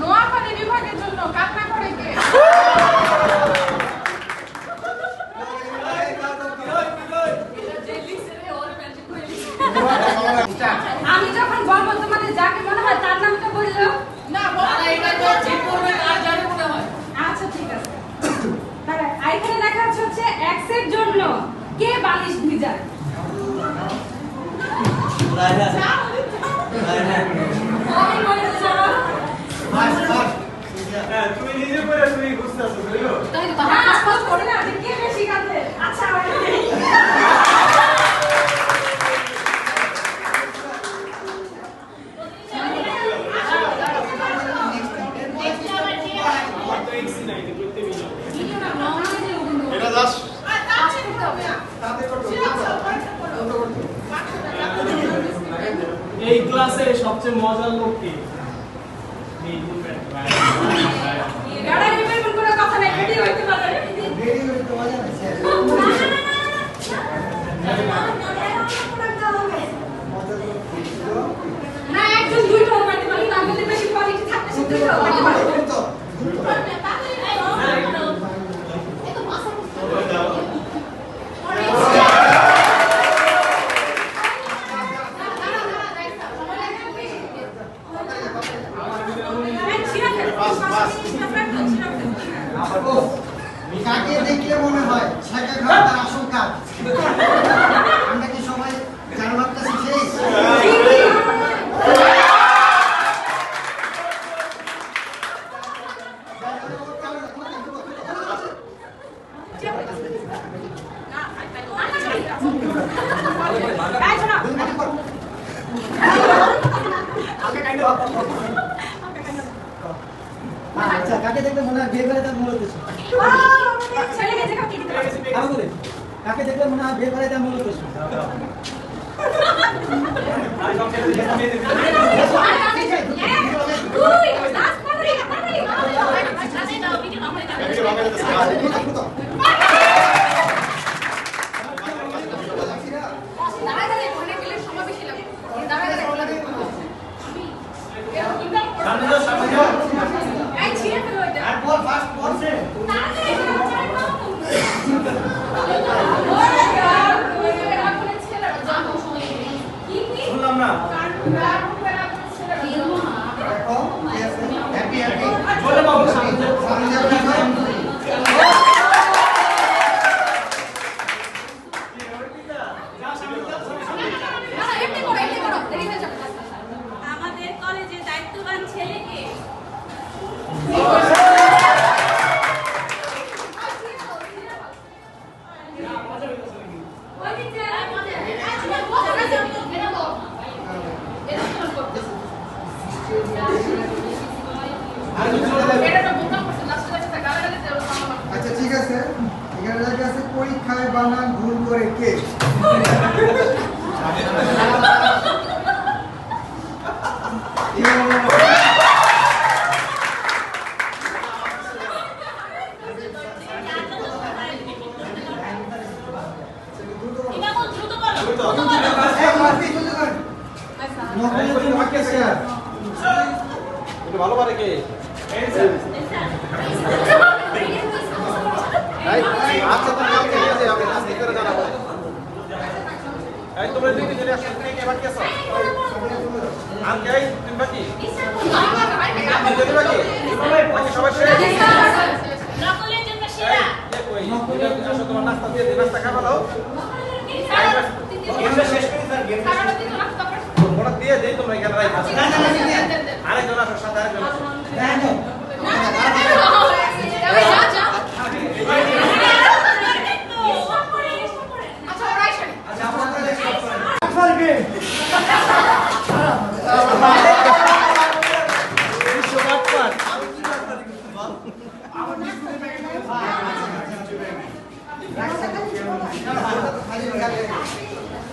নোয়াখালী বিভাগের জন্য কান্না করে কে? আমি যখন বলবো তোমাদের যাকে মনে হয় তার নামটা বললো না, এটা তো ঠিক করবে আর যাবে মনে হয়। আচ্ছা ঠিক আছে, তাহলে এখানে লেখা হচ্ছে এক্স এর জন্য কে বালিশ ভিজায়? তুমি নিজে করে তুমি বুঝতেছো বুঝলো? তাই তো হাত পাস করে না যে কে বেশি কাঁদে। আচ্ছা এই ক্লাসে সবচেয়ে মজার লোক কে? না একজন দুইটা পারতে পারি না, আমাদের বেশি কোয়ালিটি থাকতে শুনতে পারতে পারি। কাকে দেখলে মনে হয় ছাকা খাওয়ার তার আসল কাজ? আমরা কি সবাই জানো ভাবতেছি সেই আচ্ছা, কাকে দেখলে মনে হয় বিয়ে করে তার মূল উদ্দেশ্য? কাকে দেখলে মনে হয় বিয়ে করে তার মূল উদ্দেশ্য? আমাদের কলেজে দায়িত্ববান ছেলেকে আচ্ছা ঠিক আছে, এখানে লেখা আছে পরীক্ষায় বানান ভুল করে কে? ভালো পারে কে? আচ্ছা তো কালকে নিয়ে যাই, আমি আজকে করে জানাবো। এই তোমরা দুই দিন আসলে কে বাকি আছো? আজকে এই দিন বাকি? আপনি যদি বাকি? বাকি সবাই শেষ? নকলের জন্য সেরা কই? আসো তোমার নাস্তা দিয়ে দিই, নাস্তা খাবা দাও। গেমটা শেষ করে স্যার, গেম ওটা দিয়ে দেই, তোমরা এখানে রাখো। আরেকজন আসো, সাথে আরেকজন আসো।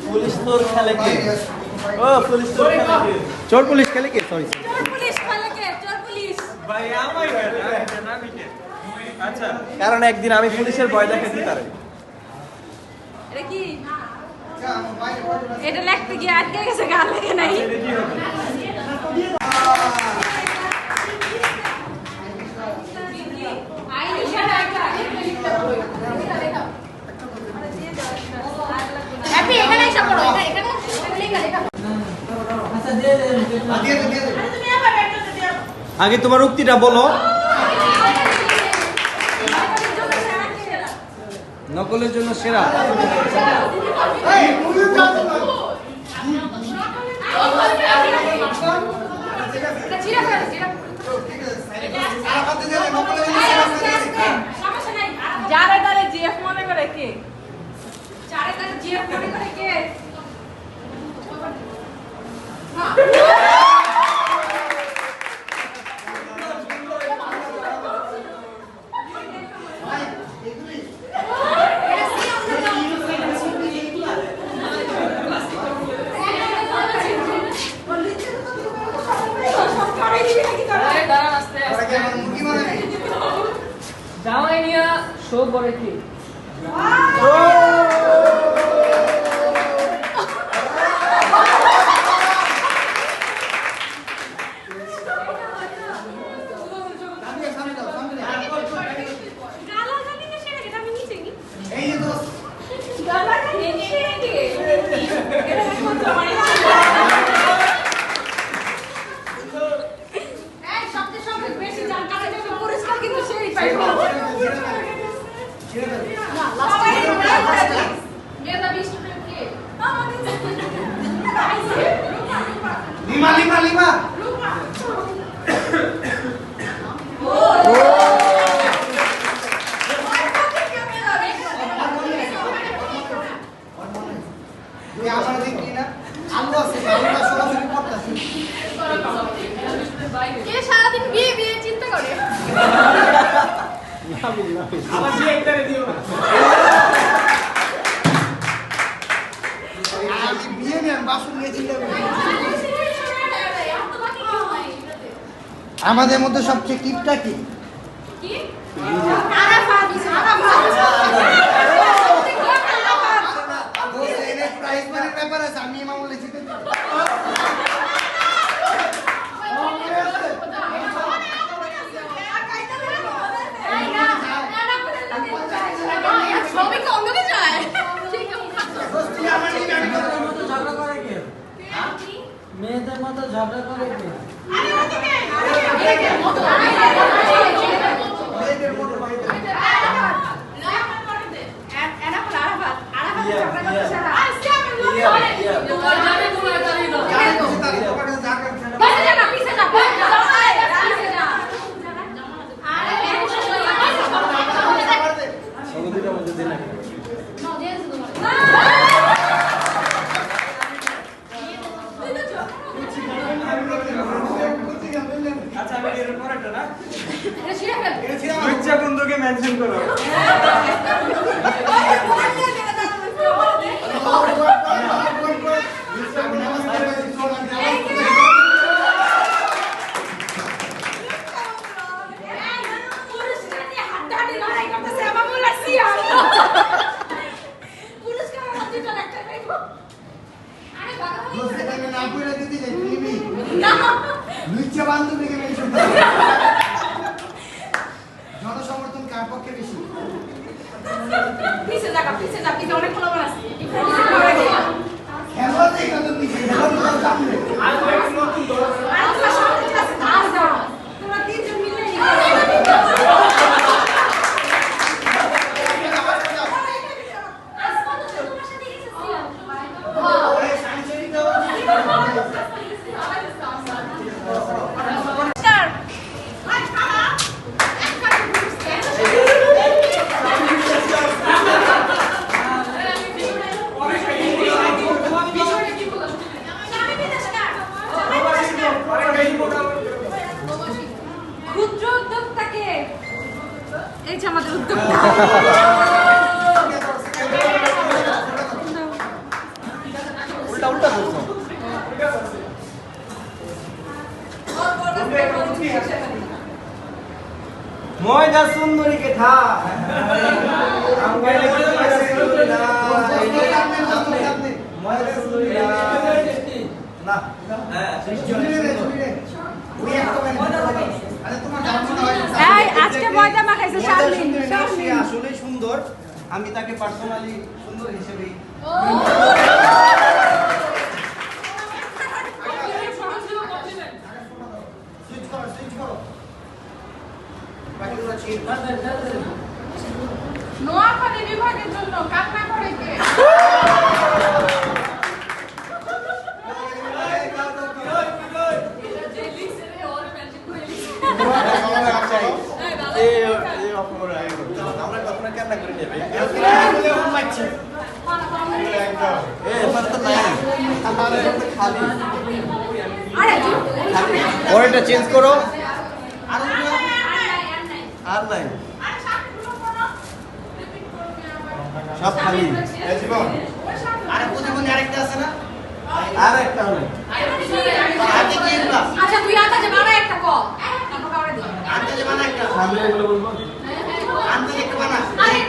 পুলিশ তোর খেলে কে? ও পুলিশ তোর খেলে কে? চোর পুলিশ খেলে কে? সরি চোর পুলিশ খেলে কে? চোর পুলিশ ভাই আমাই না নিকে। আচ্ছা, কারণ একদিন আমি পুলিশের ভয় দেখাচ্ছি তারে। এটা কি? এটা লিখতে গিয়ে আটকে গেছে, গাল লেগে নাই। দিয়ে দে দিয়ে দে আগে তোমার উক্তিটা বলো। নকলের জন্য সেরা। এই মুড়ি দাও না এটা চিরা করে চিরা ঠিক আছে সারা পাতে দিয়ে দে নকলে সমস্যা নাই যারে তারে জিএফ মনে করে কে? চারে তারে জিএফ মনে করে কে ভাই এগুলি দাঁড়ান আস্তে তোরা কি আমার মুরগি বানাবি জামাই নিয়ে শো করে কি? সামনে সামনে দাও সামনে গালা জানি না সেটা এটা আমি নিচে নি এই যে দোস্ত গালা জানি না সেটা কি এটা এখন জামাই এই সবচেয়ে বেশি জান কাটা যাবে পুরস্কার কিন্তু সেই পাইবো ছেড়ে দাও না লাস্ট মেয়েটা 20 টাকা কে আমাদের লিমা লিমা লিমা তুই আমার দেখলি না আলু আছে আলুটা সরাসরি পড়তাছি কে সারাদিন বিয়ে বিয়ে চিন্তা করে আবার যে একটারে দিও না আমি বিয়ে নিয়ে বাসন নিয়ে চিন্তা করি আমাদের মধ্যে সবচেয়ে কিপটা কি কি আরাফাত দোস্ত এনে প্রাইজ মানির ব্যাপার আছে আমি মামুলে জিতে দিই সবাইকে অঙ্গনে যায় ঠিক আছে দোস্ত তুই আমার নিয়ে আমি কথা বলবো। ঝগড়া করে কে? মেয়েদের মতো ঝগড়া করে কে? মেয়েদের মতো মেয়েদের সগতিটা মধ্যে দিন নাকি? আচ্ছা আমি এর পরেরটা না এটা ছিল আমার লজ্জা বন্ধুকে মেনশন করো জনসমর্থন কার পক্ষে বেশি খেলোয়াড় এটা তো নিচে খেলোয়াড় সামনে আর একটু নতুন ধরো ক্ষুদ্র উদ্যোক্তাকে এই যে আমাদের উদ্যোক্তা উল্টা উল্টা করছো। ময়দা সুন্দরীকে থা ময়দা সুন্দরী না এই আজকে ময়দা মাখাইছে শারমিন সে আসলে সুন্দর, আমি তাকে পার্সোনালি সুন্দর হিসেবেই নোয়াখালী বিভাগের জন্য কান্না করে কে? আমরা কখনো কেন করে নেবে ওটা চেঞ্জ করো আর আর নাই সব খালি আরে প্রতিবন্ধী আরেকটা আছে না? আর একটা হবে হাতে কি এগুলা? আচ্ছা তুই আটা যে বানা একটা কর তারপর কাউরে দে আনতে যে বানা একটা। সামনে এগুলো বলবো আনতে যে একটা বানা। আরে